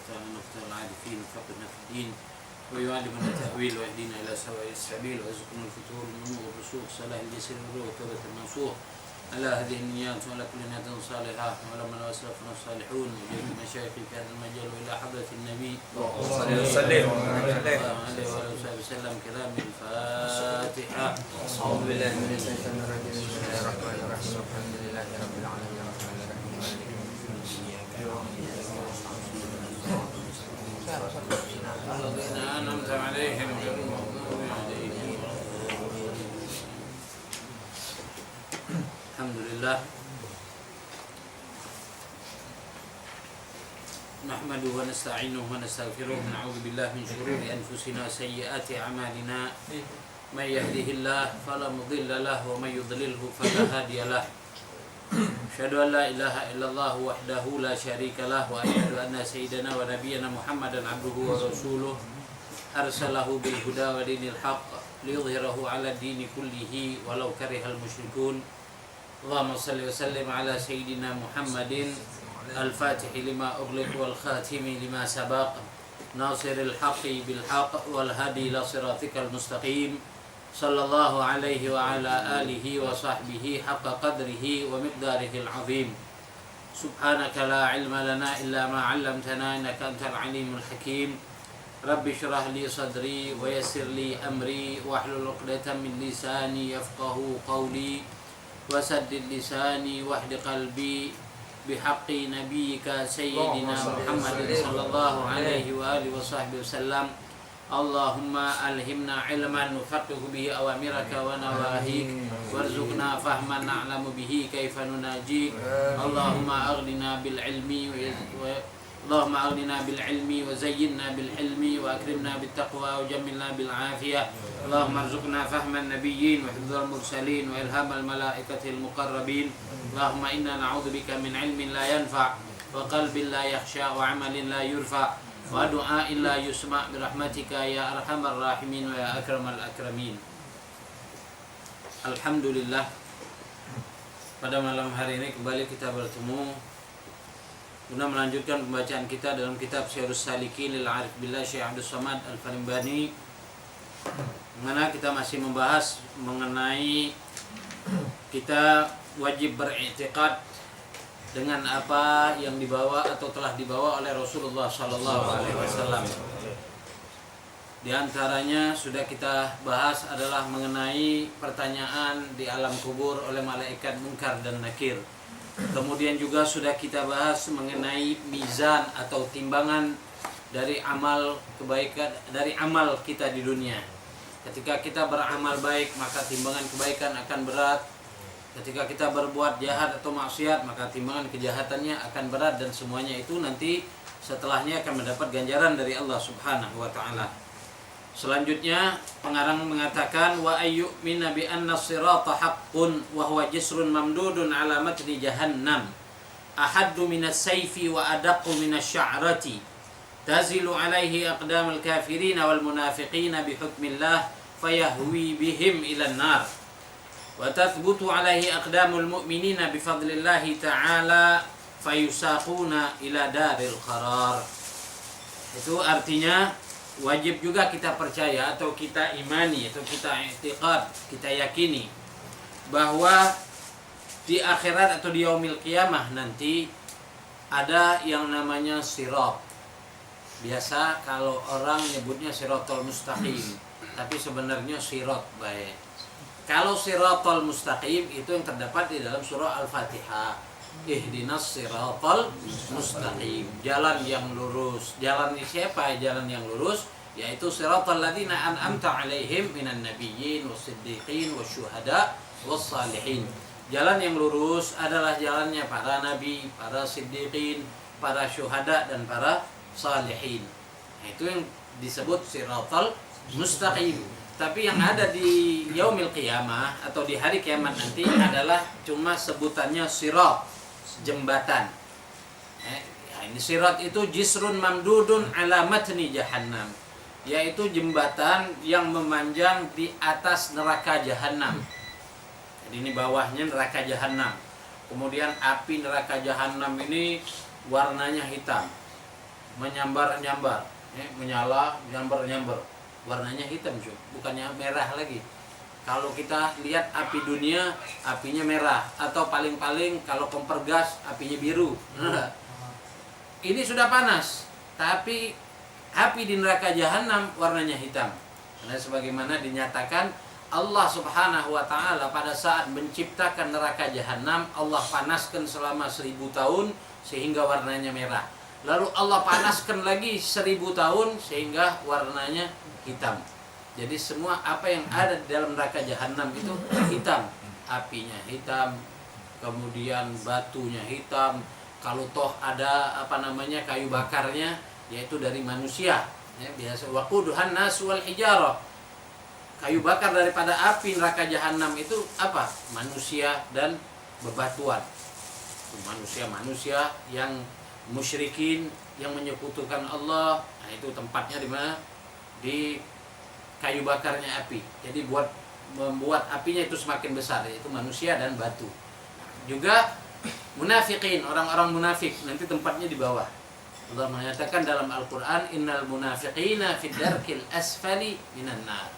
تعالى نفس العارفين وفقنا في الدين ويعلمنا التأويل ويهدينا إلى سواء السبيل ويرزقنا الفتور والنمو والرسوخ صلاح الجسر والروح وتوبة المنصوح على هذه النيات وعلى كل نية صالحة وعلى من وأسلافنا الصالحون وجميع مشايخ في هذا المجال وإلى حضرة النبي صلى الله عليه وآله وسلم كلام الفاتحة. أعوذ بالله من الشيطان الرجيم. بسم الله الرحمن الرحيم. الحمد لله رب العالمين الرحمن الرحيم مالك يوم الدين إياك نعبد الذين أنعمت عليهم غير المغضوب عليهم. الحمد لله نحمده ونستعينه ونستغفره ونعوذ بالله من شرور أنفسنا وسيئات أعمالنا من يهده الله فلا مضل له ومن يضلله فلا هادي له أشهد أن لا إله إلا الله وحده لا شريك له وأشهد أن سيدنا ونبينا محمدا عبده ورسوله أرسله بالهدى ودين الحق ليظهره على الدين كله ولو كره المشركون. اللهم صل وسلم على سيدنا محمد الفاتح لما أغلق والخاتم لما سبق ناصر الحق بالحق والهادي إلى صراطك المستقيم صلى الله عليه وعلى آله وصحبه حق قدره ومقداره العظيم. سبحانك لا علم لنا إلا ما علمتنا إنك أنت العليم الحكيم. رب اشرح لي صدري ويسر لي أمري واحلل عقدة من لساني يفقه قولي وسدد لساني واهد قلبي بحق نبيك سيدنا محمد صلى الله عليه وآله وصحبه وسلم. اللهم ألهمنا علما نفقه به أوامرك ونواهيك وارزقنا فهما نعلم به كيف نناجيك. اللهم أغننا بالعلم وزينا بالحلم وأكرمنا بالتقوى وجملنا بالعافية. اللهم ارزقنا فهم النبيين وحفظ المرسلين وإلهام الملائكة المقربين. اللهم إنا نعوذ بك من علم لا ينفع وقلب لا يخشى وعمل لا يرفع ودعاء لا يسمع برحمتك يا أرحم الراحمين ويا أكرم الأكرمين. Alhamdulillah, pada malam hari ini kembali kita bertemu guna melanjutkan pembacaan kita dalam kitab Syiarus Salikin lil Arif Billah Syekh Abdus Samad Al-Farimbani, mana kita masih membahas mengenai kita wajib beriktikad dengan apa yang dibawa atau telah dibawa oleh Rasulullah SAW. Di antaranya sudah kita bahas adalah mengenai pertanyaan di alam kubur oleh malaikat Munkar dan Nakir. Kemudian juga sudah kita bahas mengenai mizan atau timbangan dari amal kebaikan, dari amal kita di dunia. Ketika kita beramal baik maka timbangan kebaikan akan berat. Ketika kita berbuat jahat atau maksiat maka timbangan kejahatannya akan berat, dan semuanya itu nanti setelahnya akan mendapat ganjaran dari Allah Subhanahu wa taala. Selanjutnya pengarang mengatakan wa ayyumina bi anna sirata haqqun wa huwa jisrun mamdudun ala matni jahannam ahaddu minas sayfi wa adaqqu minas sya'rati tazilu alaihi aqdamul kafirin wal munafiqin bi hukmillah fayahwi bihim ila an-nar wa tathbutu alaihi aqdamul mu'minina bi fadlillahi ta'ala fayusaquna ila daril qarar. Itu artinya wajib juga kita percaya atau kita imani atau kita i'tiqad, kita yakini bahwa di akhirat atau di yaumil qiyamah nanti ada yang namanya sirat. Biasa kalau orang nyebutnya siratal mustaqim, tapi sebenarnya sirat baik. Kalau siratal mustaqim itu yang terdapat di dalam surah Al-Fatihah. Ihdinas siratal mustaqim, jalan yang lurus. Jalan siapa jalan yang lurus? Yaitu siratal ladzina an'amta alaihim minan nabiyyin wassiddiqin wasyuhada wassalihin. Jalan yang lurus adalah jalannya para nabi, para siddiqin, para syuhada dan para salihin. Nah, itu yang disebut siratal mustaqim. Tapi yang ada di yaumil qiyamah atau di hari kiamat nanti adalah cuma sebutannya sirat, jembatan. Ini sirat itu jisrun mamdudun ala matni jahannam, yaitu jembatan yang memanjang di atas neraka jahanam. Jadi ini bawahnya neraka jahanam. Kemudian api neraka jahanam ini warnanya hitam. menyambar-nyambar, menyala, nyambar-nyambar. Warnanya hitam, bukannya merah lagi. Kalau kita lihat api dunia, apinya merah, atau paling-paling kalau kompor gas, apinya biru. Nah, ini sudah panas, tapi api di neraka jahanam warnanya hitam. Karena sebagaimana dinyatakan Allah Subhanahu wa Ta'ala pada saat menciptakan neraka jahanam, Allah panaskan selama 1000 tahun sehingga warnanya merah. Lalu Allah panaskan lagi 1000 tahun sehingga warnanya hitam. Jadi semua apa yang ada di dalam neraka jahanam itu hitam. Apinya hitam, kemudian batunya hitam. Kalau toh ada kayu bakarnya, yaitu dari manusia. Ya, biasa waquduhan nas wal hijarah. Kayu bakar daripada api neraka jahanam itu apa? Manusia dan bebatuan. Manusia-manusia yang musyrikin, yang menyekutukan Allah. Nah, itu tempatnya di mana? Di kayu bakarnya api. Jadi membuat apinya itu semakin besar, yaitu manusia dan batu. Juga munafikin, orang-orang munafik, nanti tempatnya di bawah. Allah menyatakan dalam Al-Qur'an, innal munafiqina fid darkil asfali minan nar.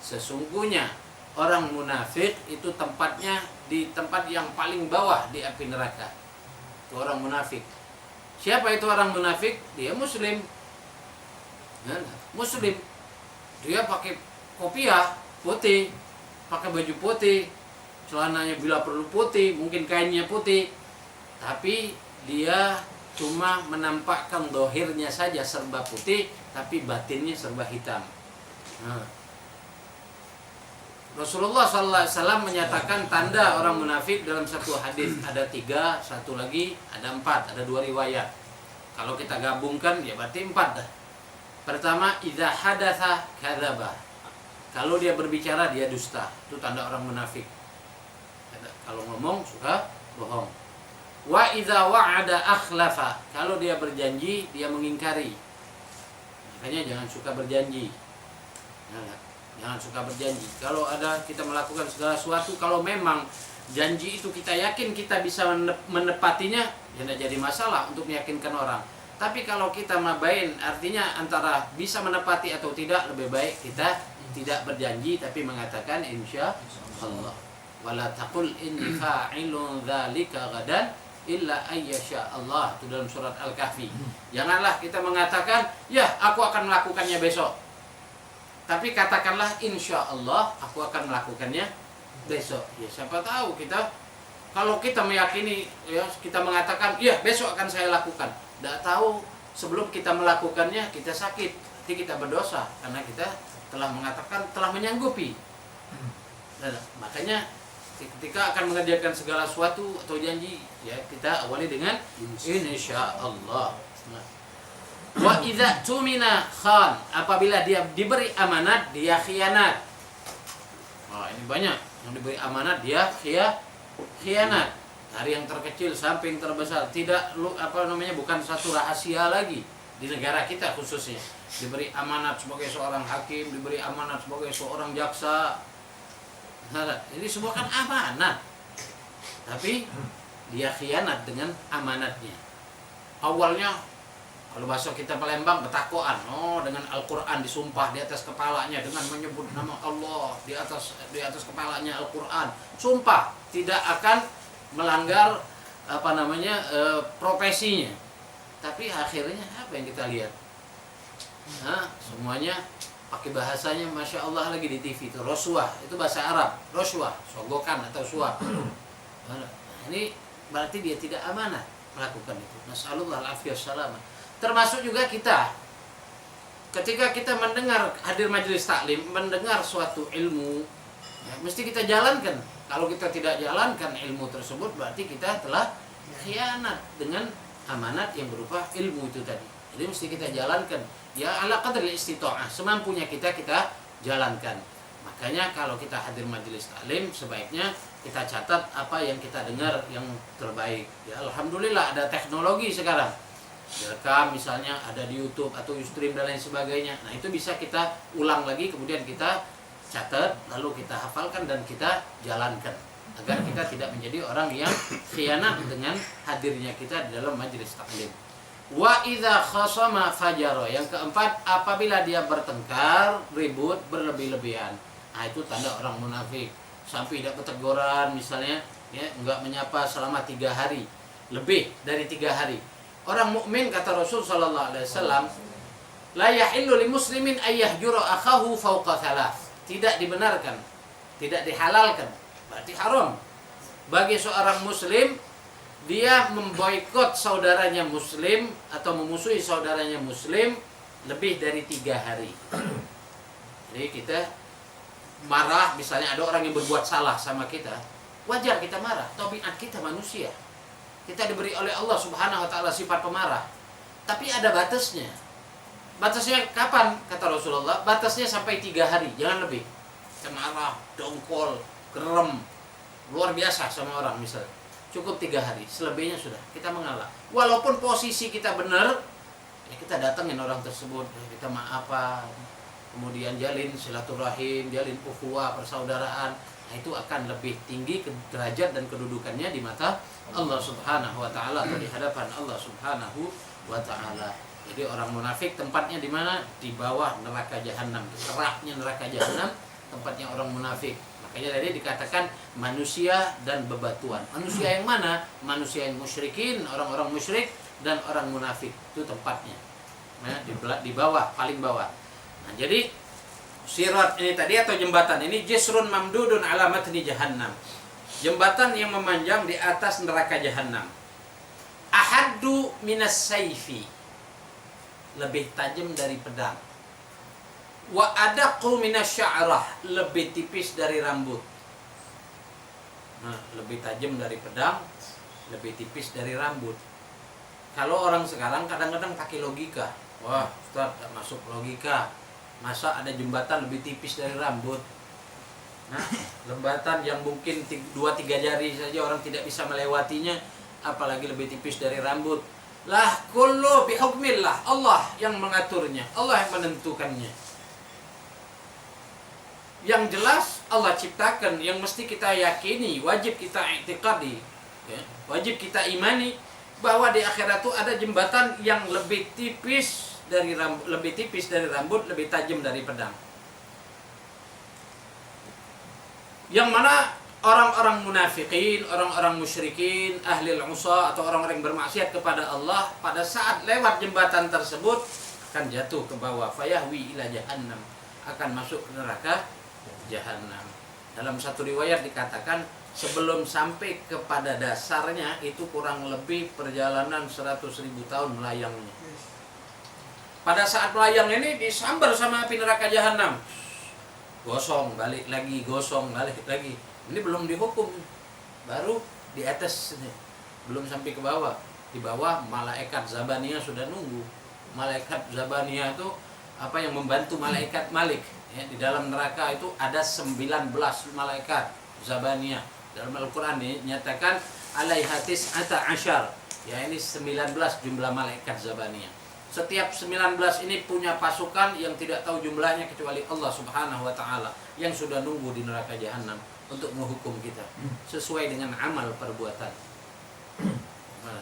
Sesungguhnya orang munafik itu tempatnya di tempat yang paling bawah di api neraka. Itu orang munafik. Siapa itu orang munafik? Dia muslim. Muslim. Dia pakai kopiah putih, pakai baju putih, celananya bila perlu putih, mungkin kainnya putih, tapi dia cuma menampakkan dohirnya saja serba putih, tapi batinnya serba hitam. Rasulullah SAW menyatakan tanda orang munafik dalam satu hadis ada 3, satu lagi ada 4, ada 2 riwayat. Kalau kita gabungkan ya berarti 4 dah. Pertama, idza hadatsa kadzaba. Kalau dia berbicara dia dusta. Itu tanda orang munafik. Kalau ngomong suka bohong. Wa idza wa'ada akhlafa. Kalau dia berjanji dia mengingkari. Makanya jangan suka berjanji. Jangan suka berjanji. Kalau ada kita melakukan segala sesuatu, kalau memang janji itu kita yakin kita bisa menepatinya, ya tidak jadi masalah untuk meyakinkan orang. Tapi kalau kita mabain, artinya antara bisa menepati atau tidak, lebih baik kita tidak berjanji tapi mengatakan insya Allah. Wala taqul inni fa'ilun dzalika gadan illa ayyasha Allah. Itu dalam surat Al-Kahfi. Janganlah kita mengatakan, ya aku akan melakukannya besok. Tapi katakanlah insya Allah aku akan melakukannya besok. Ya siapa tahu kita, kalau kita meyakini, ya kita mengatakan, ya besok akan saya lakukan. Tidak tahu sebelum kita melakukannya kita sakit, nanti kita berdosa karena kita telah mengatakan, telah menyanggupi. Dan makanya ketika akan mengerjakan segala sesuatu atau janji, ya kita awali dengan insya Allah. Wa idza tumina khan, apabila dia diberi amanat dia khianat. Ini banyak yang diberi amanat dia khianat. Dari yang terkecil sampai yang terbesar, bukan satu rahasia lagi di negara kita khususnya. Diberi amanat sebagai seorang hakim, diberi amanat sebagai seorang jaksa. Ini semua kan amanat. Tapi dia khianat dengan amanatnya. Awalnya kalau bahasa kita Palembang betakoan, dengan Al-Qur'an disumpah di atas kepalanya dengan menyebut nama Allah di atas kepalanya Al-Qur'an. Sumpah tidak akan melanggar profesinya. Tapi akhirnya apa yang kita lihat? Semuanya pakai bahasanya Masya Allah lagi di TV itu. Roswah, itu bahasa Arab. Roswah, sogokan atau suap. Ini berarti dia tidak amanah melakukan itu. Nasallallahu alaihi wasallam. Termasuk juga kita. Ketika kita mendengar hadir majelis taklim, mendengar suatu ilmu, ya, mesti kita jalankan. Kalau kita tidak jalankan ilmu tersebut, berarti kita telah khianat dengan amanat yang berupa ilmu itu tadi. Jadi mesti kita jalankan. Ya ala qadri istita'ah, semampunya kita jalankan. Makanya kalau kita hadir majelis taklim, sebaiknya kita catat apa yang kita dengar yang terbaik. Ya alhamdulillah ada teknologi sekarang. Direkam misalnya ada di YouTube atau Ustream dan lain sebagainya. Nah, itu bisa kita ulang lagi, kemudian kita catat, lalu kita hafalkan dan kita jalankan agar kita tidak menjadi orang yang khianat dengan hadirnya kita di dalam majelis taklim. Wa idza khasama fajara. Yang keempat, apabila dia bertengkar, ribut, berlebih-lebihan. Nah, itu tanda orang munafik. Sampai tidak keteguran misalnya, ya, enggak menyapa selama 3 hari, lebih dari 3 hari. Orang mukmin, kata Rasul sallallahu alaihi wasallam, la yahillu li muslimin ay yahjura akhahu fawqa thalath. Tidak dibenarkan, tidak dihalalkan, berarti haram bagi seorang muslim dia memboikot saudaranya muslim atau memusuhi saudaranya muslim lebih dari 3 hari. Jadi kita marah, misalnya ada orang yang berbuat salah sama kita, wajar kita marah, tabiat kita manusia. Kita diberi oleh Allah Subhanahu wa taala sifat pemarah. Tapi ada batasnya. Batasnya kapan? Kata Rasulullah, batasnya sampai 3 hari, jangan lebih. Kita marah, dongkol, gerem, luar biasa sama orang misalnya. Cukup 3 hari, selebihnya sudah kita mengalah. Walaupun posisi kita benar, ya kita datangin orang tersebut, kita maafkan, kemudian jalin silaturahim, jalin ukhuwah, persaudaraan. Nah, itu akan lebih tinggi derajat dan kedudukannya di mata Allah Subhanahu wa taala atau di hadapan Allah Subhanahu wa taala. Jadi orang munafik tempatnya di mana? Di bawah neraka jahanam. Keraknya neraka jahanam tempatnya orang munafik. Makanya tadi dikatakan manusia dan bebatuan. Manusia yang mana? Manusia yang musyrikin, orang-orang musyrik dan orang munafik. Itu tempatnya. Nah, di bawah, paling bawah. Nah, jadi sirat ini tadi atau jembatan ini jisrun mamdudun ala matni jahannam. Jembatan yang memanjang di atas neraka jahanam. Ahaddu minas saifi. Lebih tajam dari pedang. Wa adaqu minasya'rah, lebih tipis dari rambut. Nah, lebih tajam dari pedang, lebih tipis dari rambut. Kalau orang sekarang kadang-kadang pakai logika. Wah, Ustaz, tak masuk logika. Masa ada jembatan lebih tipis dari rambut? Nah, jembatan yang mungkin 2-3 jari saja orang tidak bisa melewatinya, apalagi lebih tipis dari rambut. Lah kullu bihukmillah, Allah yang mengaturnya, Allah yang menentukannya. Yang jelas Allah ciptakan, yang mesti kita yakini, wajib kita i'tiqadi, ya, wajib kita imani bahwa di akhirat itu ada jembatan yang lebih tipis dari rambut, lebih tajam dari pedang. Yang mana orang-orang munafikin, orang-orang musyrikin, ahli al-usa atau orang-orang yang bermaksiat kepada Allah pada saat lewat jembatan tersebut akan jatuh ke bawah, fayahwi ila jahannam, akan masuk ke neraka jahanam. Dalam satu riwayat dikatakan sebelum sampai kepada dasarnya itu kurang lebih perjalanan 100.000 tahun melayangnya. Pada saat melayang ini disambar sama api neraka jahanam. Gosong balik lagi, gosong balik lagi. Ini belum dihukum, baru di atas, belum sampai ke bawah. Di bawah malaikat Zabaniyah sudah nunggu. Malaikat Zabaniyah itu apa yang membantu malaikat Malik. Ya, di dalam neraka itu ada 19 malaikat Zabaniyah. Dalam Al-Quran dinyatakan alaihatis ata asyar. Ya, ini 19 jumlah malaikat Zabaniyah. Setiap 19 ini punya pasukan yang tidak tahu jumlahnya kecuali Allah Subhanahu wa taala yang sudah nunggu di neraka jahanam untuk menghukum kita sesuai dengan amal perbuatan. Nah,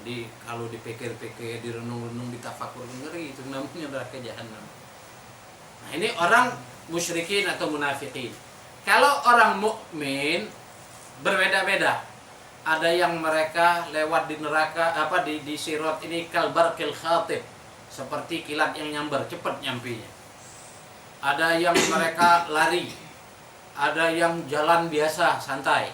jadi kalau dipikir-pikir, direnung-renung, ditafakur, ngeri, itu namanya neraka jahanam. Nah, ini orang musyrikin atau munafikin. Kalau orang mukmin berbeda-beda. Ada yang mereka lewat di neraka di sirat ini kalbarqil khatib, seperti kilat yang nyambar, cepat nyampenya. Ada yang mereka lari. Ada yang jalan biasa, santai.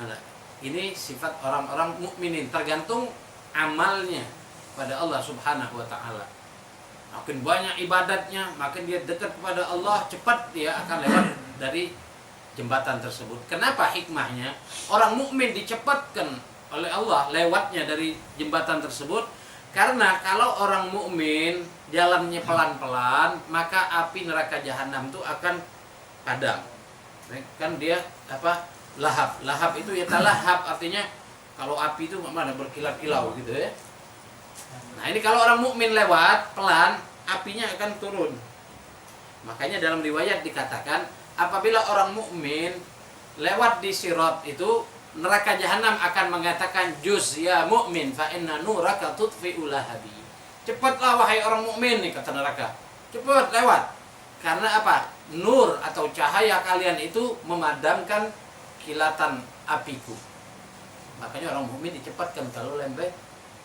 Nah, ini sifat orang-orang mukminin, tergantung amalnya pada Allah Subhanahu wa taala. Makin banyak ibadatnya, makin dia dekat kepada Allah, cepat dia akan lewat dari jembatan tersebut. Kenapa hikmahnya? Orang mukmin dicepatkan oleh Allah lewatnya dari jembatan tersebut, karena kalau orang mukmin jalannya pelan-pelan, maka api neraka jahanam itu akan padam. Kan dia lahap. Lahap itu ya talahap, artinya kalau api itu mana berkilau-kilau gitu ya. Nah, ini kalau orang mukmin lewat pelan, apinya akan turun. Makanya dalam riwayat dikatakan apabila orang mukmin lewat di sirat itu neraka jahanam akan mengatakan, juz ya mu'min fa inna nuraka tudfi'u lahabi. Cepatlah wahai orang mukmin nih, kata neraka. Cepat lewat. Karena apa? Nur atau cahaya kalian itu memadamkan kilatan apiku. Makanya orang mukmin dicepatkan, kalau lambat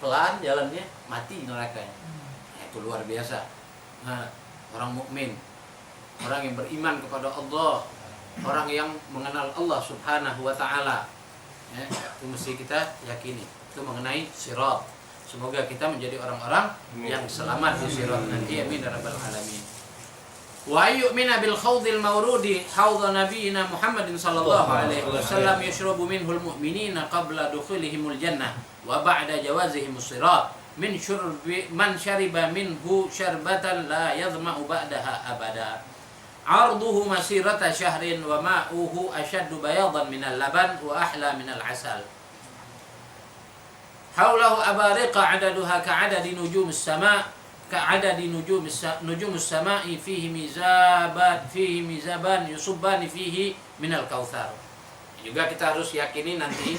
pelan jalannya mati nerakanya. Nah, itu luar biasa. Nah, orang mukmin, orang yang beriman kepada Allah, orang yang mengenal Allah Subhanahu wa taala. Ya, itu mesti kita yakini. Itu mengenai sirat. Semoga kita menjadi orang-orang yang selamat di sirat nanti, amin ya rabbal alamin. Wa yu'mina bil khawdil mawrudi hawdha nabiyina Muhammadin sallallahu alaihi wasallam yashrabu minhul mu'minina qabla dukhulihimul jannah wa ba'da jawazihimus sirat min syurbi man syariba minhu syarbatan la yadhma'u ba'daha abada. Arduhu masirata syahrin wa ma'uhu ashaddu bayadan minal laban wa ahla minal asal. Haulahu abariqa adaduha ka'adadi nujumus sama' ka'adadi nujumus sama'i fihi mizaban yusubbani fihi minal kautsar. Juga kita harus yakini nanti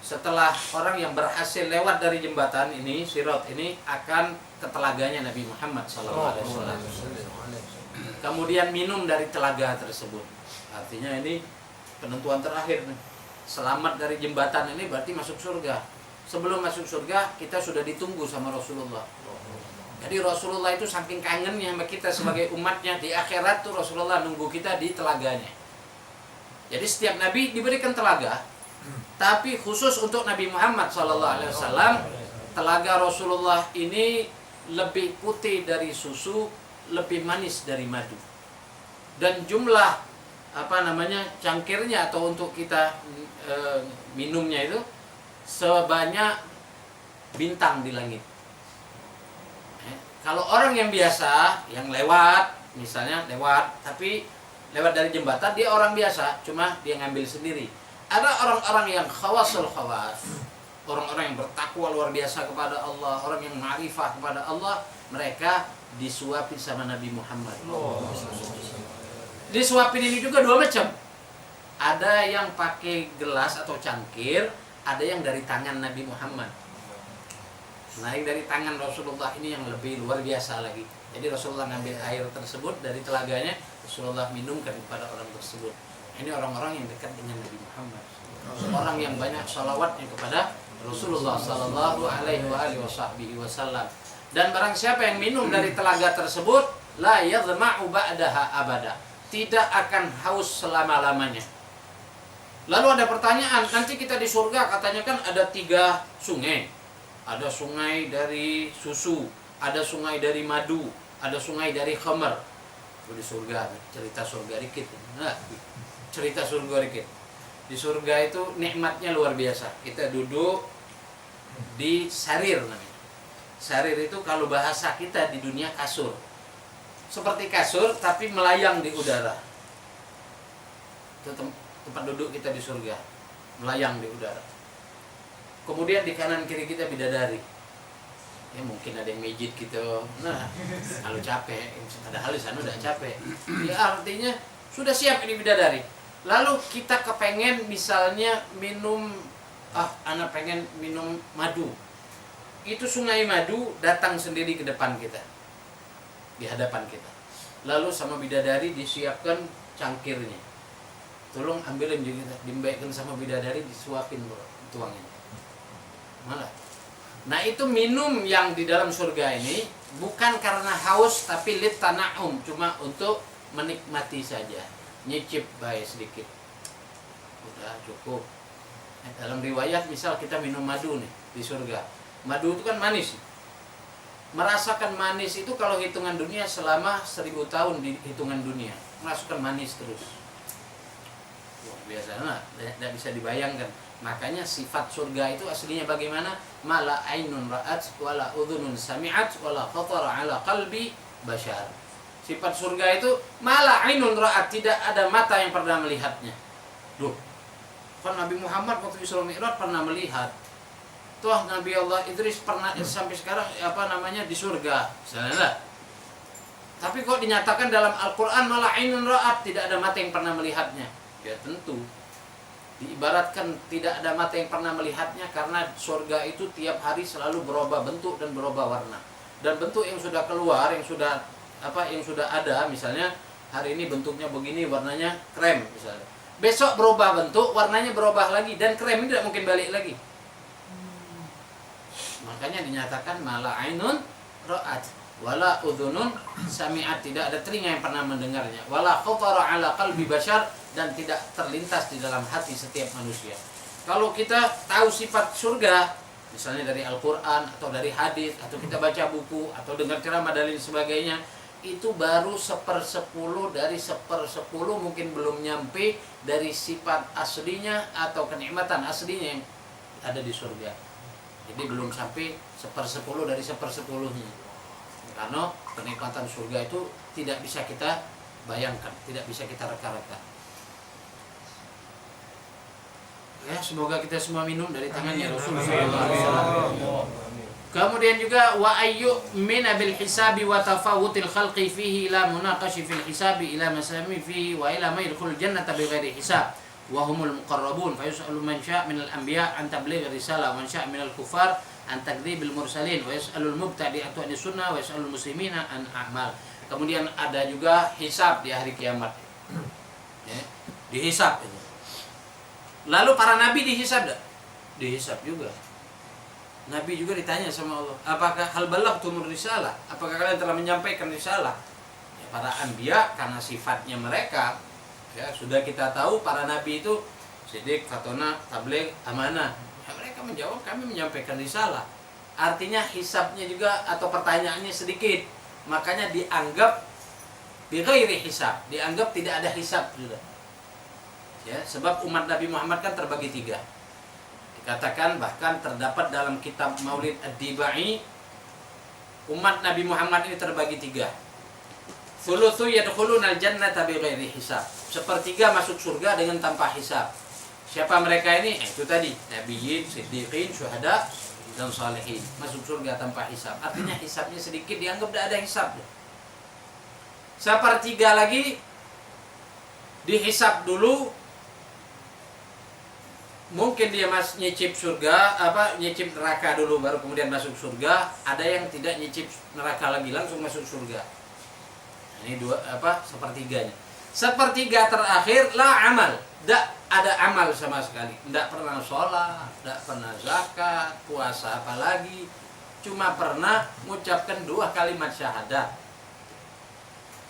setelah orang yang berhasil lewat dari jembatan ini, sirat ini, akan ke telaganya Nabi Muhammad SAW. Kemudian minum dari telaga tersebut. Artinya ini penentuan terakhir nih. Selamat dari jembatan ini berarti masuk surga. Sebelum masuk surga kita sudah ditunggu sama Rasulullah. Jadi Rasulullah itu saking kangennya sama kita sebagai umatnya, di akhirat tuh Rasulullah nunggu kita di telaganya. Jadi setiap nabi diberikan telaga, tapi khusus untuk Nabi Muhammad SAW, telaga Rasulullah ini lebih putih dari susu, lebih manis dari madu. Dan jumlah cangkirnya atau untuk kita minumnya itu sebanyak bintang di langit. Kalau orang yang biasa, yang lewat, misalnya lewat, tapi lewat dari jembatan, dia orang biasa, cuma dia ngambil sendiri. Ada orang-orang yang khawasul khawas, orang-orang yang bertakwa luar biasa kepada Allah, orang yang ma'rifah kepada Allah, mereka disuapin sama Nabi Muhammad. Disuapin ini juga dua macam. Ada yang pakai gelas atau cangkir, ada yang dari tangan Nabi Muhammad. Nah, yang dari tangan Rasulullah ini yang lebih luar biasa lagi. Jadi Rasulullah ngambil air tersebut dari telaganya, Rasulullah minumkan kepada orang tersebut. Ini orang-orang yang dekat dengan Nabi Muhammad. Orang yang banyak salawatnya kepada Rasulullah sallallahu alaihi wasallam. Dan barang siapa yang minum dari telaga tersebut, la yadhma'u ba'daha abada. Tidak akan haus selama-lamanya. Lalu ada pertanyaan, nanti kita di surga katanya kan ada 3 sungai. Ada sungai dari susu, ada sungai dari madu, ada sungai dari khamar. Di surga, cerita surga dikit. Nah, cerita surga dikit. Di surga itu nikmatnya luar biasa. Kita duduk di sarir namanya. Sarir itu kalau bahasa kita di dunia kasur. Seperti kasur tapi melayang di udara. Itu tempat duduk kita di surga, melayang di udara. Kemudian di kanan kiri kita bidadari. Ya mungkin ada yang mijit gitu. Nah, kalau capek, padahal di sana udah capek. Ya artinya sudah siap ini bidadari. Lalu kita kepengen misalnya minum, anak pengen minum madu. Itu sungai madu datang sendiri ke depan kita, di hadapan kita. Lalu sama bidadari disiapkan cangkirnya. Tolong ambilin juga, dibaikkan sama bidadari, disuapin bro, tuangin. Malah. Nah itu minum yang di dalam surga ini bukan karena haus tapi litana'um, cuma untuk menikmati saja, nyicip baik sedikit. Udah cukup. Dalam riwayat misal kita minum madu nih di surga. Madu itu kan manis. Merasakan manis itu kalau hitungan dunia selama 1000 tahun di hitungan dunia. Merasakan manis terus. Wah, biasa nah, tidak bisa dibayangkan. Makanya sifat surga itu aslinya bagaimana? Mala ainun ra'at wala udhunun sami'at wala khatara ala qalbi bashar. Sifat surga itu mala ainun ra'at, tidak ada mata yang pernah melihatnya. Duh. Kan Nabi Muhammad waktu Isra Mi'raj pernah melihat. Toh Nabi Allah Idris pernah sampai sekarang di surga. Misalnya. Tapi kok dinyatakan dalam Al-Qur'an mala ainun ra'at, tidak ada mata yang pernah melihatnya. Ya tentu. Diibaratkan tidak ada mata yang pernah melihatnya, karena surga itu tiap hari selalu berubah bentuk dan berubah warna. Dan bentuk yang sudah keluar, yang sudah ada, misalnya hari ini bentuknya begini, warnanya krem misalnya. Besok berubah bentuk, warnanya berubah lagi, dan krem ini tidak mungkin balik lagi. Makanya dinyatakan mala ainun ra'at wala udhunun sami'at, tidak ada telinga yang pernah mendengarnya, wala khatara ala qalbi bashar, dan tidak terlintas di dalam hati setiap manusia. Kalau kita tahu sifat surga, misalnya dari Al-Quran atau dari hadis, atau kita baca buku atau dengar ceramah dan lain sebagainya, itu baru 1/10 dari 1/10, mungkin belum nyampe dari sifat aslinya atau kenikmatan aslinya yang ada di surga. Jadi belum sampai 1/10 dari 1/10-nya. Karena kenikmatan surga itu tidak bisa kita bayangkan, tidak bisa kita reka-reka. Ya, semoga kita semua minum dari tangannya Rasulullah SAW. Kemudian juga wa ayyu min bil hisabi wa tafawutil khalqi fihi ila munaqashi fil hisabi ila masami fihi wa ila ma yadkhulul jannata bighairi hisab wa humul muqarrabun fa yus'alu man syaa' minal anbiya an tabligh risalah wa man syaa' minal kufar an takdzibil mursalin wa yas'alul mubtadi'atu an sunnah wa yas'alul muslimina an a'mal. Kemudian ada juga hisab di hari kiamat. Ya, dihisab itu. Lalu para nabi dihisab enggak? Dihisab juga. Nabi juga ditanya sama Allah, apakah hal balagtumur risalah? Apakah kalian telah menyampaikan risalah? Ya, para anbiya karena sifatnya mereka, ya sudah kita tahu para nabi itu sidik, fatona, tabligh, amanah. Ya, mereka menjawab, kami menyampaikan risalah. Artinya hisabnya juga atau pertanyaannya sedikit. Makanya dianggap bighairi hisab, dianggap tidak ada hisab sudah. Ya, sebab umat Nabi Muhammad kan terbagi 3. Dikatakan bahkan terdapat dalam kitab Maulid Ad-Dibai, umat Nabi Muhammad ini terbagi 3. Thulutsu yadkhuluna al-jannata bighairi hisab. 1/3 masuk surga dengan tanpa hisab. Siapa mereka ini? Itu tadi, nabiyyin, siddiqin, syuhada, dan salihin. Masuk surga tanpa hisab. Artinya hisabnya sedikit, dianggap tidak ada hisab. 1/3 lagi dihisab dulu. Mungkin dia nyicip surga, nyicip neraka dulu baru kemudian masuk surga. Ada yang tidak nyicip neraka lagi, langsung masuk surga. Ini 1/3-nya. 1/3 terakhir la amal, tidak ada amal sama sekali. Tidak pernah sholat, tidak pernah zakat, puasa apalagi. Cuma pernah mengucapkan 2 kalimat syahadat.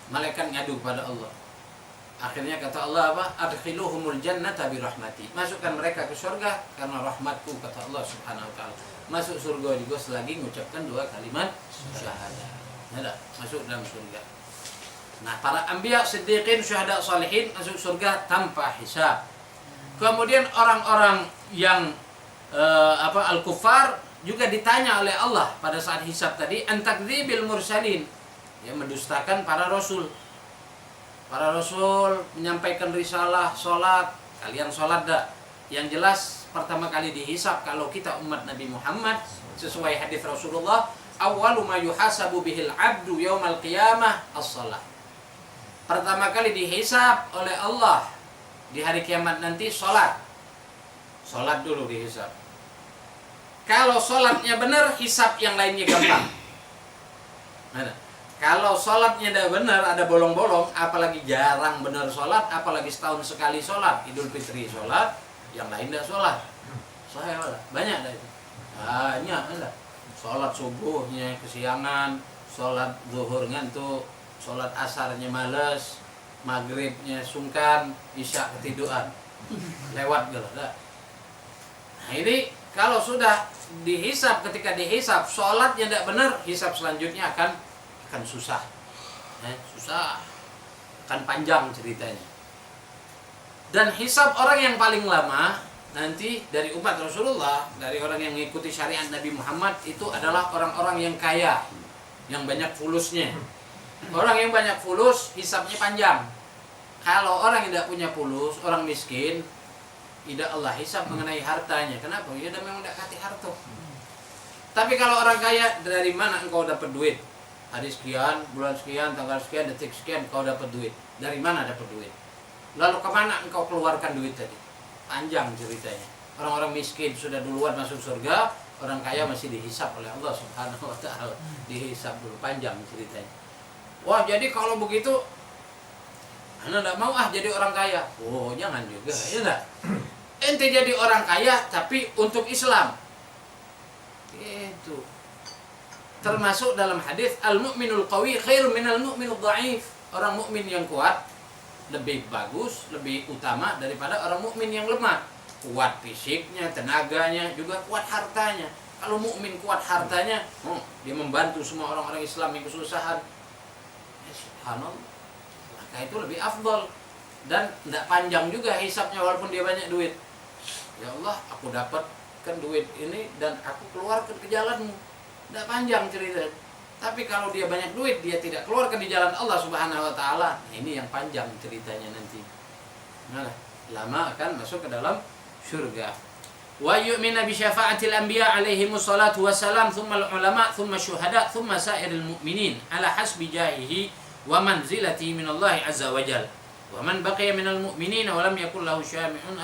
Malaikat ngadu pada Allah. Akhirnya kata Allah adkhiluhumul jannata bi rahmati. Masukkan mereka ke surga karena rahmatku, kata Allah Subhanahu wa taala. Masuk surga juga selagi mengucapkan 2 kalimat syahadat. Ada masuk dalam surga. Nah, para anbiya, siddiqin, syuhada, salihin masuk surga tanpa hisab. Kemudian orang-orang yang al-kuffar juga ditanya oleh Allah pada saat hisab tadi, antakdzibil mursalin, yang mendustakan para rasul. Para rasul menyampaikan risalah, sholat, kalian sholat dah. Yang jelas pertama kali dihisab kalau kita umat Nabi Muhammad sesuai hadis Rasulullah, awwalu ma yuhasabu bihil abdu yaumal qiyamah as-shalah. Pertama kali dihisab oleh Allah di hari kiamat nanti sholat. Sholat dulu dihisab. Kalau sholatnya benar, hisab yang lainnya gampang. Mana? Kalau sholatnya tidak benar, ada bolong-bolong, apalagi jarang benar sholat, apalagi setahun sekali sholat, Idul Fitri sholat, yang lain tidak sholat. Banyak dah itu. Banyak ada. Sholat subuhnya kesiangan, sholat zuhur ngantuk, sholat asarnya males, maghribnya sungkan, isya ketiduran. Lewat gitu. Nah, ini kalau sudah dihisab, ketika dihisab sholatnya tidak benar, hisab selanjutnya akan susah. Susah. Akan panjang ceritanya. Dan hisab orang yang paling lama nanti dari umat Rasulullah, dari orang yang mengikuti syariat Nabi Muhammad, itu adalah orang-orang yang kaya, yang banyak fulusnya. Orang yang banyak fulus, hisabnya panjang. Kalau orang yang tidak punya fulus, orang miskin, tidak Allah hisab mengenai hartanya. Kenapa? Ya memang tidak kasih harta. Tapi kalau orang kaya, dari mana engkau dapat duit? Hari sekian, bulan sekian, tanggal sekian, detik sekian, engkau dapat duit. Dari mana dapat duit? Lalu kemana engkau keluarkan duit tadi? panjang ceritanya. Orang-orang miskin sudah duluan masuk surga, orang kaya masih dihisap oleh Allah Subhanahu wa taala. Dihisap dulu, panjang ceritanya. Wah, jadi kalau begitu Anda tidak mau jadi orang kaya. Oh, jangan juga, ya enggak? Ente jadi orang kaya tapi untuk Islam. Itu termasuk dalam hadis al-mu'minul qawi khairun minal mu'minul dhaif. Orang mukmin yang kuat lebih bagus, lebih utama daripada orang mukmin yang lemah. Kuat fisiknya, tenaganya, juga kuat hartanya. Kalau mukmin kuat hartanya, dia membantu semua orang-orang Islam yang kesusahan. Subhanallah. Maka itu lebih afdal dan tidak panjang juga hisapnya walaupun dia banyak duit. Ya Allah, aku dapatkan duit ini dan aku keluarkan ke jalanmu. Tidak panjang cerita. Tapi kalau dia banyak duit, dia tidak keluarkan di jalan Allah Subhanahu wa taala. Ini yang panjang ceritanya nanti. Nah, lama akan masuk ke dalam surga. Wa yu'minu bi syafa'atil anbiya alaihimus salatu wassalam, thumma al-ulama, thumma syuhada, thumma sa'iril mu'minin ala hasbi jahihi wa manzilatihi min Allah azza wa jalla. Wa man baqiya minal mu'minin wa lam yakul lahu syami'un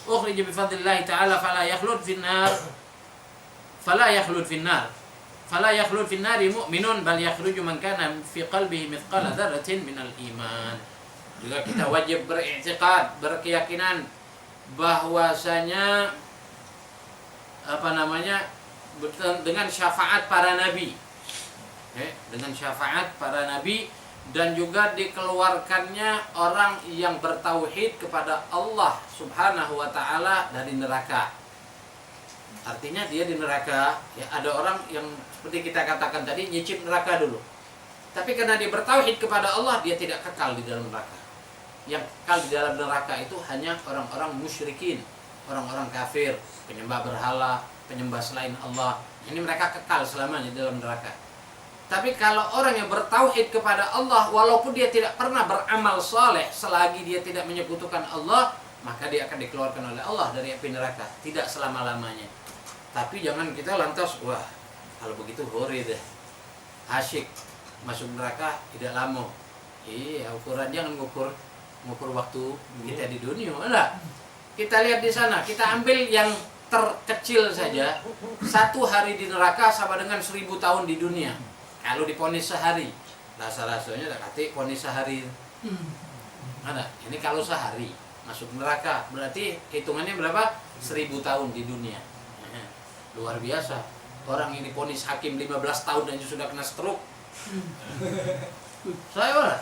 ukhrij bi fadlillah ta'ala fala yakhlud fin nar. Fala yakhlud fin nari mu'minun bal yakhruju man kana fi qalbihi mithqala dzarratin minal iman. Juga kita wajib beriktikad, berkeyakinan bahwasanya dengan syafaat para nabi. Dengan syafaat para nabi dan juga dikeluarkannya orang yang bertauhid kepada Allah Subhanahu wa taala dari neraka. Artinya dia di neraka, ya ada orang yang seperti kita katakan tadi nyicip neraka dulu. Tapi karena dia bertauhid kepada Allah, dia tidak kekal di dalam neraka. Yang kekal di dalam neraka itu hanya orang-orang musyrikin, orang-orang kafir, penyembah berhala, penyembah selain Allah. Ini mereka kekal selamanya di dalam neraka. Tapi kalau orang yang bertauhid kepada Allah, walaupun dia tidak pernah beramal saleh, selagi dia tidak menyekutukan Allah, maka dia akan dikeluarkan oleh Allah dari api neraka, tidak selama-lamanya. Tapi jangan kita lantas, wah kalau begitu hore deh, asyik masuk neraka tidak lama. Iya, ukuran jangan ngukur waktu kita di dunia, enggak. Kita lihat di sana, kita ambil yang terkecil saja. 1 hari di neraka sama dengan 1000 tahun di dunia. Kalau diponis sehari, rasa-rasanya tak kati ponis sehari. Ada. Ini kalau sehari masuk neraka, berarti hitungannya berapa? 1000 tahun di dunia. Luar biasa. Orang yang diponis hakim 15 tahun dan sudah kena stroke. Saya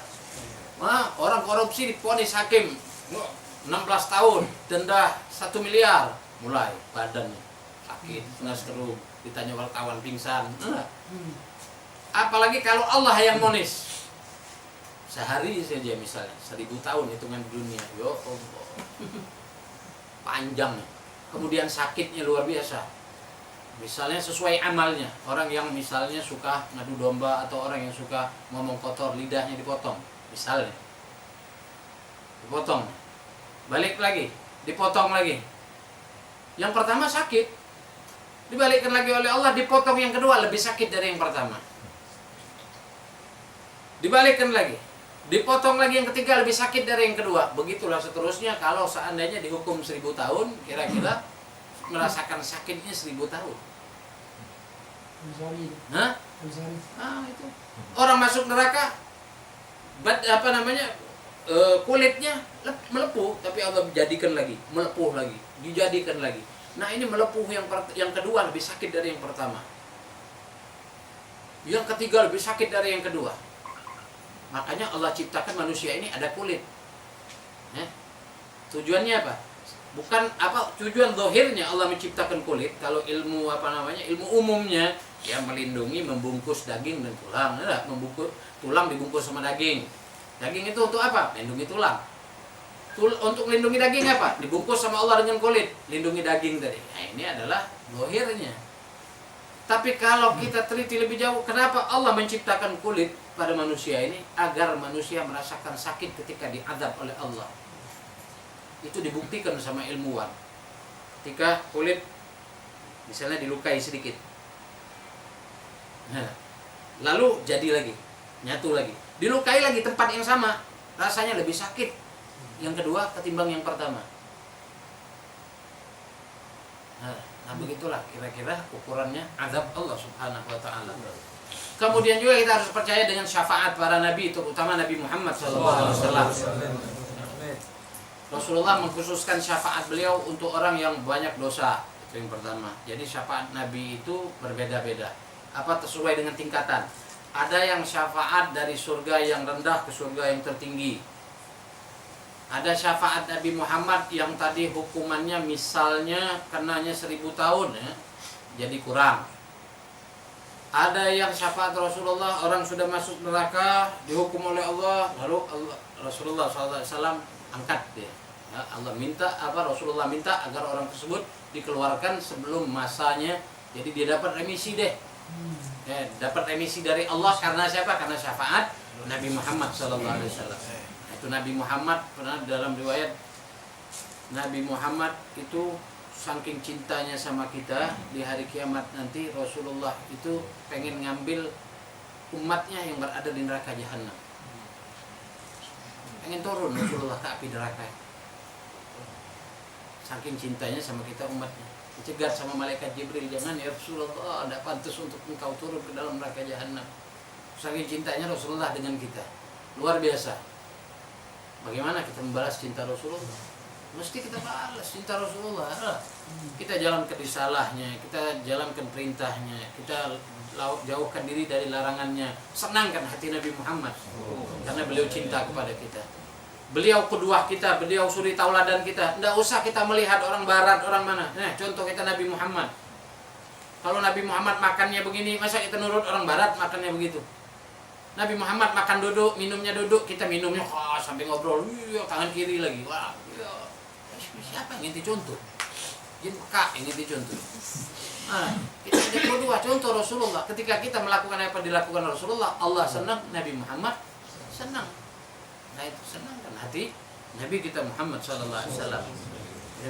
orang korupsi diponis hakim 16 tahun, denda 1 miliar, mulai badannya sakit, kena stroke, ditanya wartawan pingsan. Apalagi kalau Allah yang ponis. Sehari saja misalnya 1000 tahun hitungan dunia. Yo Allah. Panjang. Kemudian sakitnya luar biasa. Misalnya sesuai amalnya. Orang yang misalnya suka ngadu domba atau orang yang suka ngomong kotor, lidahnya dipotong. Misalnya. Dipotong. Balik lagi, dipotong lagi. Yang pertama sakit. Dibalikkan lagi oleh Allah, dipotong yang kedua lebih sakit dari yang pertama. Dibalikkan lagi. Dipotong lagi yang ketiga lebih sakit dari yang kedua. Begitulah seterusnya. Kalau seandainya dihukum 1000 tahun, kira-kira merasakan sakitnya 1000 tahun. Hah? Itu. Orang masuk neraka, kulitnya melepuh, tapi Allah jadikan lagi, melepuh lagi, dijadikan lagi. Nah ini melepuh yang kedua lebih sakit dari yang pertama. Yang ketiga lebih sakit dari yang kedua. Makanya Allah ciptakan manusia ini ada kulit. Tujuannya apa? Bukan tujuan zahirnya Allah menciptakan kulit. Kalau ilmu ilmu umumnya ya melindungi, membungkus daging dan tulang. Membungkus tulang dibungkus sama daging. Daging itu untuk apa? Melindungi tulang. Untuk melindungi daging apa? Dibungkus sama Allah dengan kulit, lindungi daging tadi. Nah, ini adalah zahirnya. Tapi kalau kita teliti lebih jauh, kenapa Allah menciptakan kulit pada manusia ini? Agar manusia merasakan sakit ketika diazab oleh Allah. Itu dibuktikan sama ilmuwan. Ketika kulit misalnya dilukai sedikit, lalu jadi lagi, nyatu lagi, dilukai lagi tempat yang sama, rasanya lebih sakit yang kedua ketimbang yang pertama. Nah begitulah kira-kira ukurannya azab Allah Subhanahu wa taala. Kemudian juga kita harus percaya dengan syafaat para nabi, terutama Nabi Muhammad SAW. Rasulullah mengkhususkan syafaat beliau untuk orang yang banyak dosa. Itu yang pertama. Jadi syafaat nabi itu berbeda-beda. Apa sesuai dengan tingkatan. Ada yang syafaat dari surga yang rendah ke surga yang tertinggi. Ada syafaat Nabi Muhammad yang tadi hukumannya misalnya kenanya 1000 tahun ya, jadi kurang. Ada yang syafaat Rasulullah, orang sudah masuk neraka dihukum oleh Allah, lalu Rasulullah SAW angkat dia. Ya, Rasulullah minta agar orang tersebut dikeluarkan sebelum masanya, jadi dia dapat remisi deh. Ya, dapat remisi dari Allah karena siapa? Karena syafaat Nabi Muhammad SAW. Itu Nabi Muhammad pernah dalam riwayat Nabi Muhammad itu saking cintanya sama kita, di hari kiamat nanti Rasulullah itu pengen ngambil umatnya yang berada di neraka jahanam. Pengen turun Rasulullah ke api neraka. Saking cintanya sama kita umatnya. Dicegat sama malaikat Jibril, jangan ya Rasulullah, tidak pantas untuk engkau turun ke dalam neraka jahanam. Saking cintanya Rasulullah dengan kita. Luar biasa. Bagaimana kita membalas cinta Rasulullah? Mesti kita balas cinta Rasulullah. Kita jalankan risalahnya, kita jalankan perintahnya, kita jauhkan diri dari larangannya. Senangkan hati Nabi Muhammad karena beliau cinta kepada kita. Beliau kedua kita, beliau suri tauladan kita. Tidak usah kita melihat orang barat, orang mana. Nah, contoh kita Nabi Muhammad. Kalau Nabi Muhammad makannya begini, masa kita nurut orang barat makannya begitu? Nabi Muhammad makan duduk, minumnya duduk, kita minumnya sampai ngobrol, tangan kiri lagi. Wah, siapa yang inti contoh? Jin Mekah yang inti contoh. Nah, kita ada kedua contoh Rasulullah. Ketika kita melakukan apa dilakukan Rasulullah, Allah senang, Nabi Muhammad senang. Nah itu senangkan hati Nabi kita Muhammad SAW.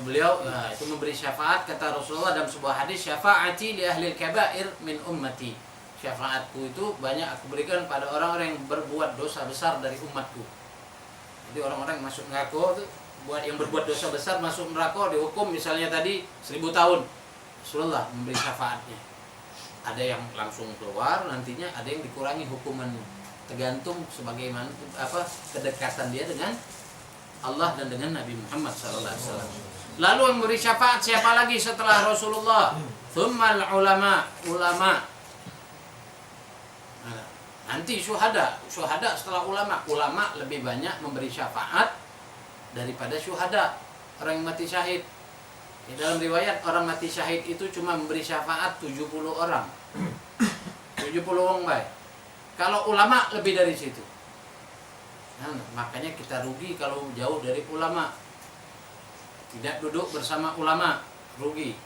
Beliau itu memberi syafaat, kata Rasulullah dalam sebuah hadis, syafaati li ahli kabair min ummati. Syafaatku itu banyak aku berikan pada orang-orang yang berbuat dosa besar dari umatku. Jadi orang-orang yang masuk neraka itu yang berbuat dosa besar masuk neraka dihukum misalnya tadi 1000 tahun. Rasulullah memberi syafaatnya. Ada yang langsung keluar nantinya, ada yang dikurangi hukumannya. Tergantung sebagaimana kedekatan dia dengan Allah dan dengan Nabi Muhammad SAW. Lalu yang memberi syafaat siapa lagi setelah Rasulullah? Tsummal ulama. Nanti syuhada setelah ulama lebih banyak memberi syafaat daripada syuhada, orang yang mati syahid. Di dalam riwayat orang mati syahid itu cuma memberi syafaat 70 orang. 70 orang baik. Kalau ulama lebih dari situ. Nah, makanya kita rugi kalau jauh dari ulama. Tidak duduk bersama ulama, rugi.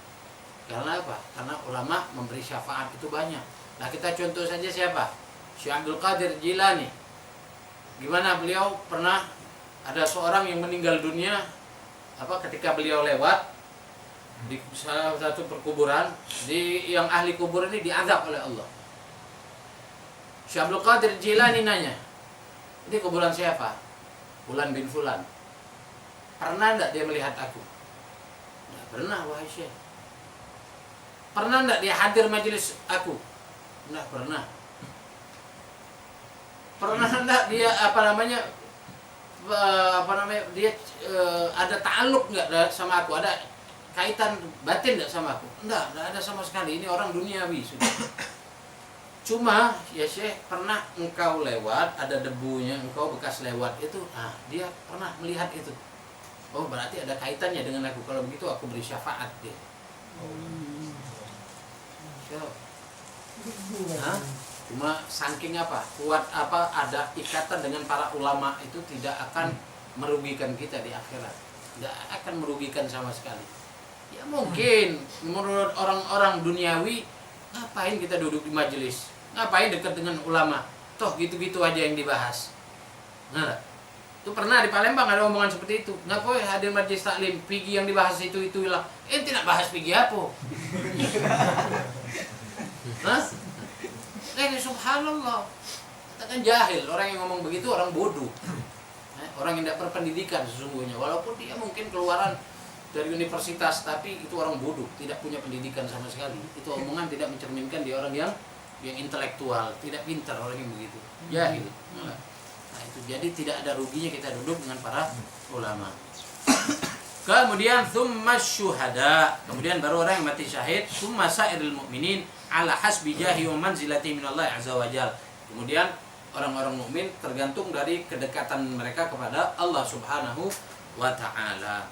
Karena apa? Karena ulama memberi syafaat itu banyak. Nah, kita contoh saja siapa? Syekh Abdul Qadir Jilani. Gimana beliau pernah ada seorang yang meninggal dunia ketika beliau lewat di salah satu perkuburan, yang ahli kubur ini diazab oleh Allah. Syekh Abdul Qadir Jilani nanya, ini kuburan siapa? Fulan bin Fulan. Pernah enggak dia melihat aku? Enggak pernah, wahai Syekh. Pernah enggak dia hadir majelis aku? Enggak pernah. Pernah enggak dia dia ada ta'alluq enggak sama aku? Ada kaitan batin enggak sama aku? Enggak ada sama sekali. Ini orang duniawi sudah. Cuma ya Syekh, pernah engkau lewat, ada debunya, engkau bekas lewat itu, dia pernah melihat itu. Oh, berarti ada kaitannya dengan aku. Kalau begitu aku beri syafaat dia. Cuma saking kuat ada ikatan dengan para ulama itu tidak akan merugikan kita di akhirat. Tidak akan merugikan sama sekali. Ya mungkin menurut orang-orang duniawi, ngapain kita duduk di majelis? Ngapain dekat dengan ulama? Toh gitu-gitu aja yang dibahas. Nah, itu pernah di Palembang ada omongan seperti itu. Ngapain hadir majelis taklim? Pigi yang dibahas itu hilang. Tidak bahas pigi apa? Hah? Subhanallah. Kita kan jahil. Orang yang ngomong begitu orang bodoh. Orang yang tidak berpendidikan sesungguhnya. Walaupun dia mungkin keluaran dari universitas tapi itu orang bodoh, tidak punya pendidikan sama sekali. Itu omongan tidak mencerminkan dia orang yang intelektual, tidak pintar orang yang begitu. Jahil. Nah, itu jadi tidak ada ruginya kita duduk dengan para ulama. Kemudian tsumma syuhada, kemudian baru orang yang mati syahid, tsumma sairil mukminin ala hasbi jahi wa manzilati minallah azza wajal. Kemudian orang-orang mukmin tergantung dari kedekatan mereka kepada Allah Subhanahu wa taala.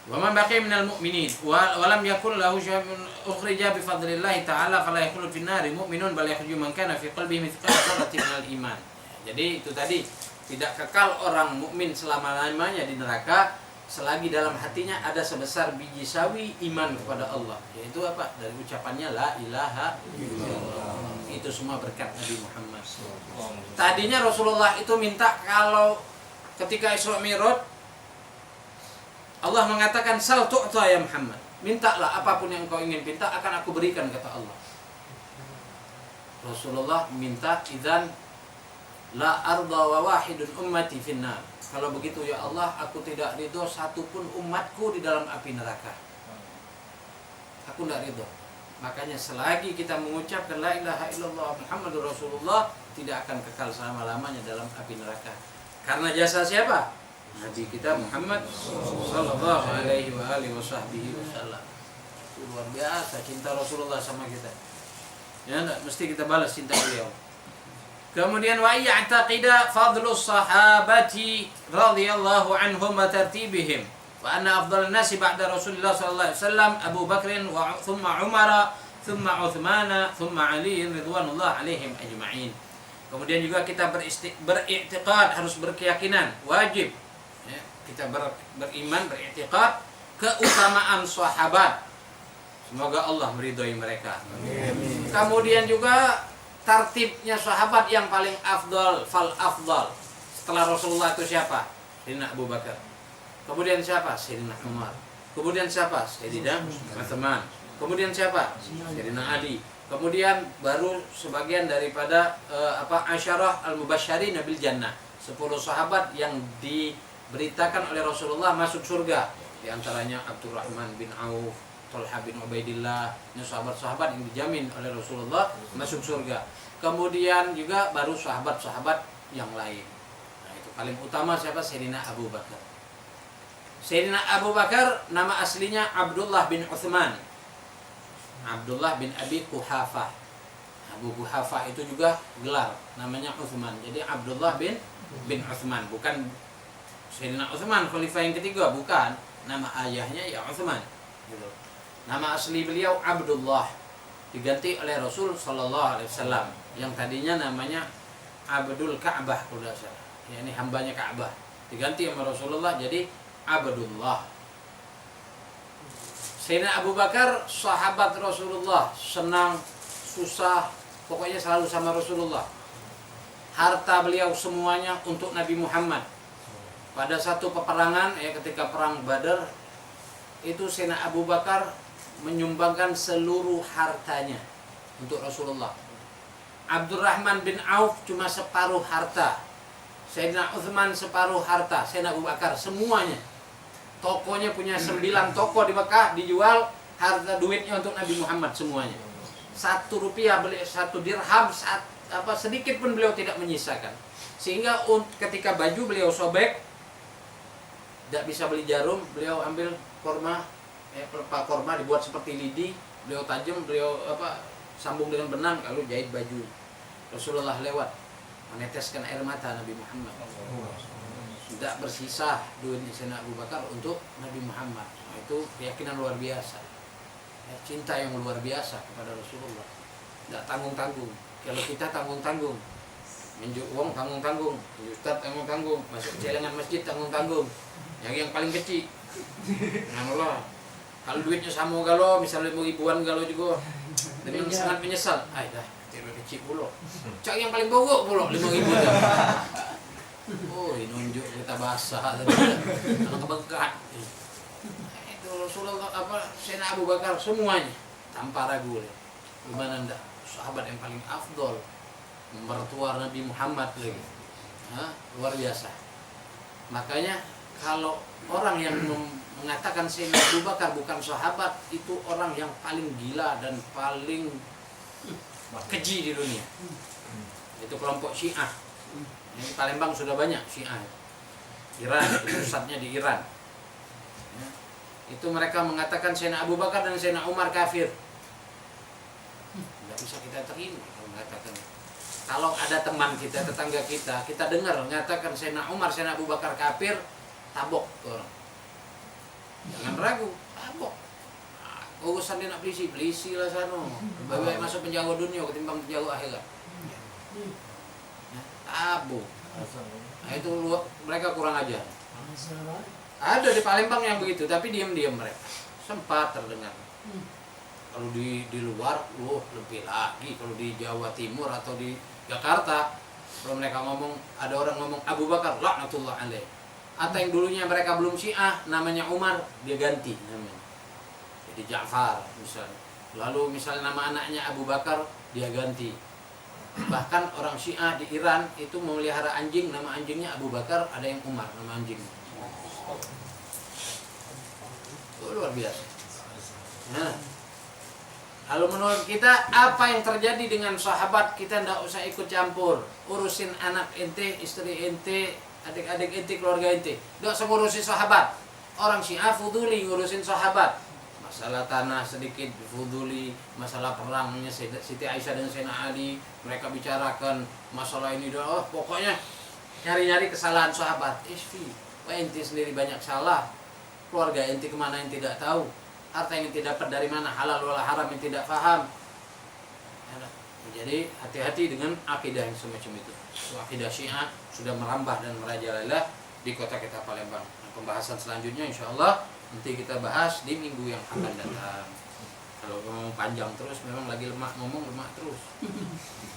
Wa man baqiya minal mu'minin wa lam yakul lahu syai'un ukhrija bi fadlillah taala fala yakhulu fin nari mu'minun bal yakhruju man kana fi qalbihi mithqala dzarratin minal iman. Jadi itu tadi, tidak kekal orang mukmin selama-lamanya di neraka selagi dalam hatinya ada sebesar biji sawi iman kepada Allah, yaitu apa? Dari ucapannya la ilaha illallah. Itu semua berkat Nabi Muhammad. Tadinya Rasulullah itu minta, kalau ketika Isra Mi'raj Allah mengatakan sal tu'ta ya Muhammad, mintalah apapun yang kau ingin minta akan aku berikan, kata Allah. Rasulullah minta idzan la arda wa wahidun ummati finnar. Kalau begitu ya Allah, aku tidak ridho satupun umatku di dalam api neraka. Aku tidak ridho. Makanya selagi kita mengucapkan la ilaha illallah Muhammadur Rasulullah, tidak akan kekal selama-lamanya dalam api neraka. Karena jasa siapa? Nabi kita Muhammad sallallahu alaihi wa alihi wasallam. Itu luar biasa cinta Rasulullah sama kita. Ya, mesti kita balas cinta beliau. Kemudian wa ya'taqida fadlus sahabati radhiyallahu anhum wa tartibihim wa anna afdhalan nasi ba'da Rasulillah sallallahu alaihi wasallam Abu Bakr wa thumma Umar thumma Uthman thumma Ali ridwanullah alaihim ajma'in. Kemudian juga kita beriktikad, harus berkeyakinan, wajib ya, kita beriman, beriktikad keutamaan sahabat. Semoga Allah meridhai mereka. Amin. Kemudian juga tartibnya sahabat yang paling afdal, fal afdal setelah Rasulullah itu siapa? Sayyidina Abu Bakar. Kemudian siapa? Sayyidina Umar. Kemudian siapa? Sayyidina Utsman. Kemudian siapa? Sayyidina Ali. Kemudian baru sebagian daripada asyarah al-mubasysyirin bil jannah, 10 sahabat yang diberitakan oleh Rasulullah masuk surga. Di antaranya Abdurrahman bin Auf, Thalhah bin Ubaidillah, ini sahabat-sahabat yang dijamin oleh Rasulullah masuk surga. Kemudian juga baru sahabat-sahabat yang lain. Nah, itu paling utama siapa? Sayyidina Abu Bakar. Sayyidina Abu Bakar nama aslinya Abdullah bin Utsman. Abdullah bin Abi Quhafah. Abu Quhafah itu juga gelar, namanya Utsman. Jadi Abdullah bin Utsman, bukan Sayyidina Utsman khalifah yang ketiga, bukan. Nama ayahnya ya Utsman. Gitu. Nama asli beliau Abdullah, diganti oleh Rasul sallallahu alaihi wasallam yang tadinya namanya Abdul Ka'bah kalau tidak salah. Ya, ini hambanya Ka'bah. Diganti sama Rasulullah jadi Abdullah. Sayyidina Abu Bakar sahabat Rasulullah, senang, susah, pokoknya selalu sama Rasulullah. Harta beliau semuanya untuk Nabi Muhammad. Pada satu peperangan ya, ketika perang Badar itu Sayyidina Abu Bakar menyumbangkan seluruh hartanya untuk Rasulullah. Abdurrahman bin Auf cuma separuh harta. Sayyidina Utsman separuh harta. Sayyidina Abu Bakar semuanya. Tokonya punya 9 toko di Mekah, dijual, harta duitnya untuk Nabi Muhammad semuanya. 1 rupiah beli 1 dirham, sedikit pun beliau tidak menyisakan. Sehingga ketika baju beliau sobek, tidak bisa beli jarum, beliau ambil korma, pelepah korma dibuat seperti lidi, beliau tajam, beliau sambung dengan benang lalu jahit baju. Rasulullah lewat meneteskan air mata Nabi Muhammad. Tidak bersisa duitnya Sayyidina Abu Bakar untuk Nabi Muhammad. Nah, itu keyakinan luar biasa. Ya, cinta yang luar biasa kepada Rasulullah. Tidak tanggung-tanggung. Kalau kita tanggung-tanggung, minjuk uang tanggung-tanggung, ustaz tanggung-tanggung, masuk celengan masjid tanggung-tanggung. Yang paling kecil. Allah. Kalau duitnya sama galo, misalnya ribuan galo juga, dengan sangat menyesal. Dah, kecil pulau. Cak yang paling bogok pulau 5.000. Oh, nunjuk kita basah tadi. Anak kebekat. Itu Rasulullah Sayyidina Abu Bakar semuanya tanpa ragu. Gimana ndak? Sahabat yang paling afdol, mertua Nabi Muhammad lagi. Luar biasa. Makanya kalau orang yang mengatakan Sayyidina Abu Bakar bukan sahabat, itu orang yang paling gila dan paling keji di dunia. Itu kelompok Syiah. Ini Palembang sudah banyak Syiah. Iran, itu pusatnya di Iran. Ya. Itu mereka mengatakan Sayyidina Abu Bakar dan Sayyidina Umar kafir. Tidak bisa kita terima kalau mengatakan. Kalau ada teman kita, tetangga kita dengar mengatakan Sayyidina Umar, Sayyidina Abu Bakar kafir, tabok tuh orang. Jangan ragu, tabok. Urusan dia nak pelisi lah sana. Lebih baik masuk penjaga dunia ketimbang penjaga akhirat. Tabok. Nah, itu mereka kurang ajar. Ada di Palembang yang begitu, tapi diam-diam mereka. Sempat terdengar. Kalau di luar, lebih lagi. Kalau di Jawa Timur atau di Jakarta, kalau mereka ngomong, ada orang ngomong Abu Bakar, laknatullah alaih. Atau yang dulunya mereka belum Syiah, namanya Umar, dia ganti namanya. Jadi Ja'far misalnya. Lalu misalnya nama anaknya Abu Bakar, dia ganti. Bahkan orang Syiah di Iran itu memelihara anjing, nama anjingnya Abu Bakar, ada yang Umar nama anjing. Itu luar biasa. Nah, lalu menurut kita apa yang terjadi dengan sahabat kita tidak usah ikut campur. Urusin anak ente, istri ente, adik-adik ente, keluarga ente. Tidak usah ngurusin sahabat. Orang Syiah fuduli ngurusin sahabat. Masalah tanah sedikit fuduli, masalah perangnya Siti Aisyah dan Sayyidina Ali, mereka bicarakan masalah ini. Pokoknya nyari-nyari kesalahan sahabat. Isfi, ente sendiri banyak salah. Keluarga ente kemana yang tidak tahu. Harta yang tidak dapat dari mana, halal wala haram yang tidak faham. Jadi hati-hati dengan akidah yang semacam itu. Akidah Syiah sudah merambah dan merajalela di kota kita Palembang. Nah, pembahasan selanjutnya insya Allah nanti kita bahas di minggu yang akan datang. Kalau ngomong panjang terus, memang lagi lemak terus,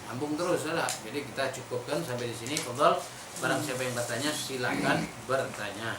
sambung terus lah. Jadi kita cukupkan sampai di sini. Fadhal, barang siapa yang bertanya silakan bertanya.